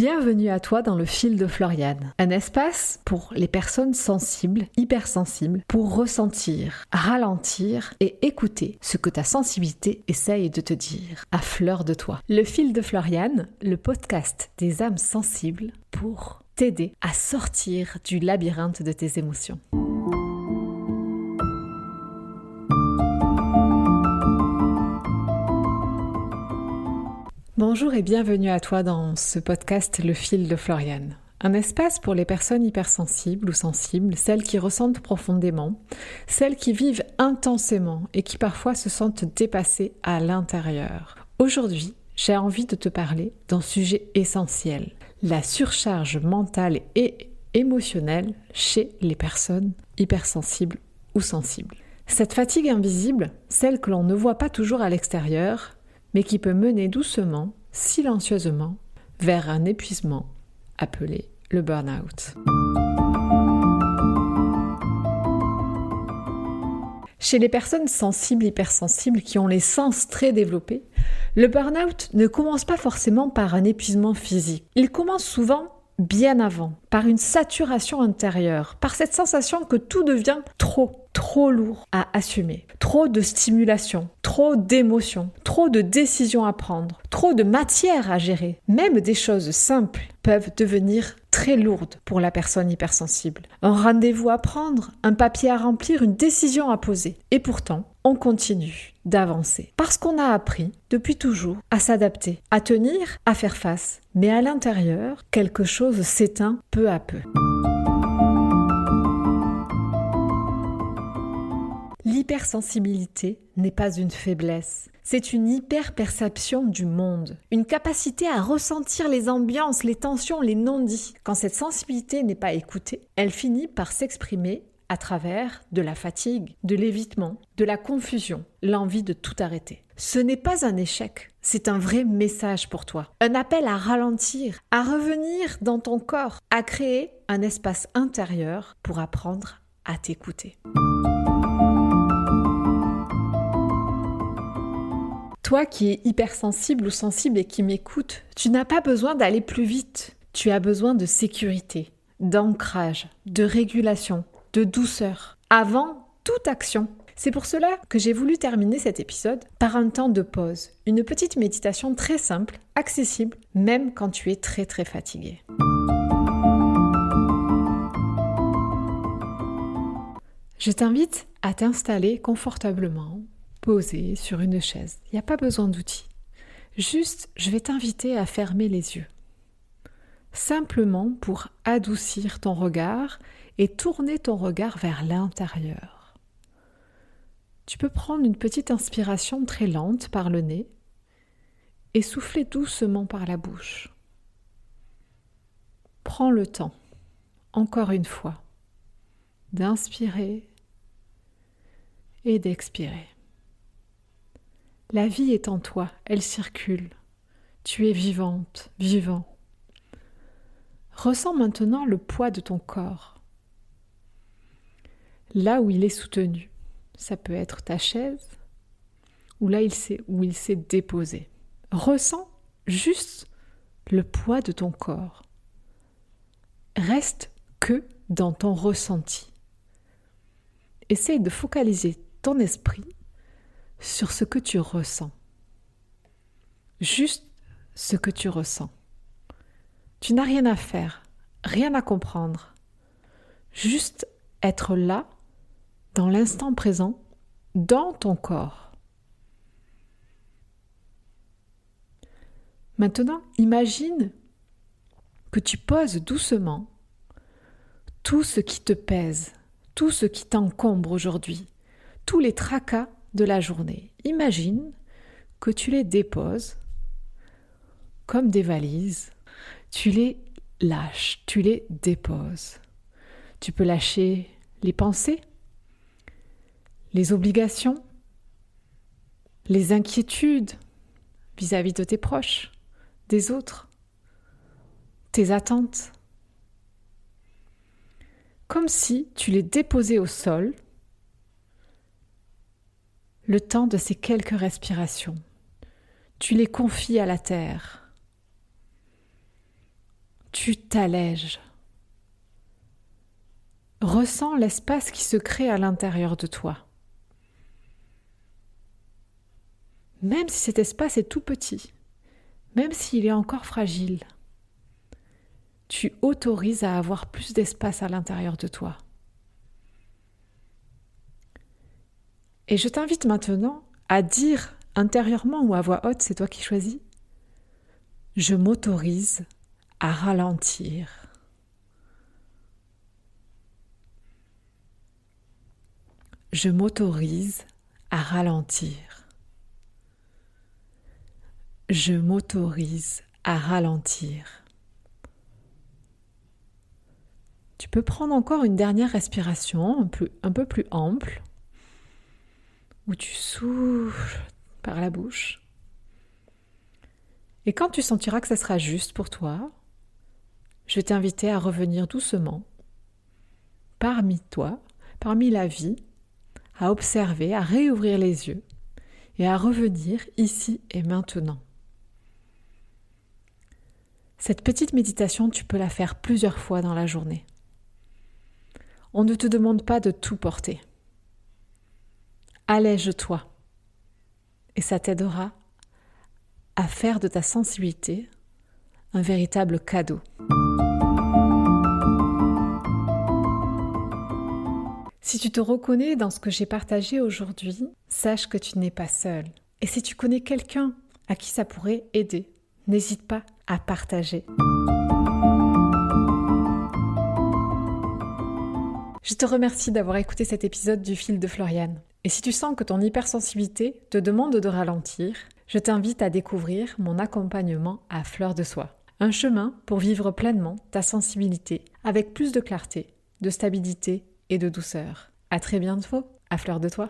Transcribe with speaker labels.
Speaker 1: Bienvenue à toi dans le fil de Floriane, un espace pour les personnes sensibles, hypersensibles, pour ressentir, ralentir et écouter ce que ta sensibilité essaye de te dire à fleur de toi. Le fil de Floriane, le podcast des âmes sensibles pour t'aider à sortir du labyrinthe de tes émotions. Bonjour et bienvenue à toi dans ce podcast Le fil de Floriane. Un espace pour les personnes hypersensibles ou sensibles, celles qui ressentent profondément, celles qui vivent intensément et qui parfois se sentent dépassées à l'intérieur. Aujourd'hui, j'ai envie de te parler d'un sujet essentiel, la surcharge mentale et émotionnelle chez les personnes hypersensibles ou sensibles. Cette fatigue invisible, celle que l'on ne voit pas toujours à l'extérieur, mais qui peut mener doucement, silencieusement, vers un épuisement appelé le burn-out. Chez les personnes sensibles, hypersensibles, qui ont les sens très développés, le burn-out ne commence pas forcément par un épuisement physique. Il commence souvent bien avant, par une saturation intérieure, par cette sensation que tout devient trop lourd à assumer. Trop de stimulation, trop d'émotions, trop de décisions à prendre, trop de matière à gérer. Même des choses simples peuvent devenir très lourdes pour la personne hypersensible. Un rendez-vous à prendre, un papier à remplir, une décision à poser. Et pourtant, on continue d'avancer. Parce qu'on a appris, depuis toujours, à s'adapter, à tenir, à faire face. Mais à l'intérieur, quelque chose s'éteint peu à peu. L'hypersensibilité n'est pas une faiblesse, c'est une hyperperception du monde, une capacité à ressentir les ambiances, les tensions, les non-dits. Quand cette sensibilité n'est pas écoutée, elle finit par s'exprimer à travers de la fatigue, de l'évitement, de la confusion, l'envie de tout arrêter. Ce n'est pas un échec, c'est un vrai message pour toi, un appel à ralentir, à revenir dans ton corps, à créer un espace intérieur pour apprendre à t'écouter. Toi qui es hypersensible ou sensible et qui m'écoutes, tu n'as pas besoin d'aller plus vite. Tu as besoin de sécurité, d'ancrage, de régulation, de douceur, avant toute action. C'est pour cela que j'ai voulu terminer cet épisode par un temps de pause, une petite méditation très simple, accessible, même quand tu es très fatigué. Je t'invite à t'installer confortablement, posé sur une chaise. Il n'y a pas besoin d'outils. Juste, je vais t'inviter à fermer les yeux. Simplement pour adoucir ton regard et tourner ton regard vers l'intérieur. Tu peux prendre une petite inspiration très lente par le nez et souffler doucement par la bouche. Prends le temps, encore une fois, d'inspirer et d'expirer. La vie est en toi, elle circule. Tu es vivante, vivant. Ressens maintenant le poids de ton corps. Là où il est soutenu, ça peut être ta chaise ou là où il s'est déposé. Ressens juste le poids de ton corps. Reste que dans ton ressenti. Essaye de focaliser ton esprit sur ce que tu ressens. Juste ce que tu ressens. Tu n'as rien à faire, rien à comprendre. Juste être là, dans l'instant présent, dans ton corps. Maintenant, imagine que tu poses doucement tout ce qui te pèse, tout ce qui t'encombre aujourd'hui, tous les tracas de la journée. Imagine que tu les déposes comme des valises. Tu les lâches, tu les déposes. Tu peux lâcher les pensées, les obligations, les inquiétudes vis-à-vis de tes proches, des autres, tes attentes. Comme si tu les déposais au sol le temps de ces quelques respirations. Tu les confies à la terre. tu t'allèges. Ressens l'espace qui se crée à l'intérieur de toi. Même si cet espace est tout petit, même s'il est encore fragile, tu autorises à avoir plus d'espace à l'intérieur de toi. Et je t'invite maintenant à dire intérieurement ou à voix haute, c'est toi qui choisis, je m'autorise à ralentir. Je m'autorise à ralentir. Je m'autorise à ralentir. Tu peux prendre encore une dernière respiration, un peu plus ample, où tu souffles par la bouche. Et quand tu sentiras que ça sera juste pour toi, je vais t'inviter à revenir doucement parmi toi, parmi la vie, à observer, à réouvrir les yeux et à revenir ici et maintenant. Cette petite méditation, tu peux la faire plusieurs fois dans la journée. On ne te demande pas de tout porter. Allège-toi et ça t'aidera à faire de ta sensibilité un véritable cadeau. Si tu te reconnais dans ce que j'ai partagé aujourd'hui, sache que tu n'es pas seul. Et si tu connais quelqu'un à qui ça pourrait aider, n'hésite pas à partager. Je te remercie d'avoir écouté cet épisode du Fil de Floriane. Et si tu sens que ton hypersensibilité te demande de ralentir, je t'invite à découvrir mon accompagnement à fleur de soie. Un chemin pour vivre pleinement ta sensibilité avec plus de clarté, de stabilité et de douceur. À très bientôt, à fleur de toi.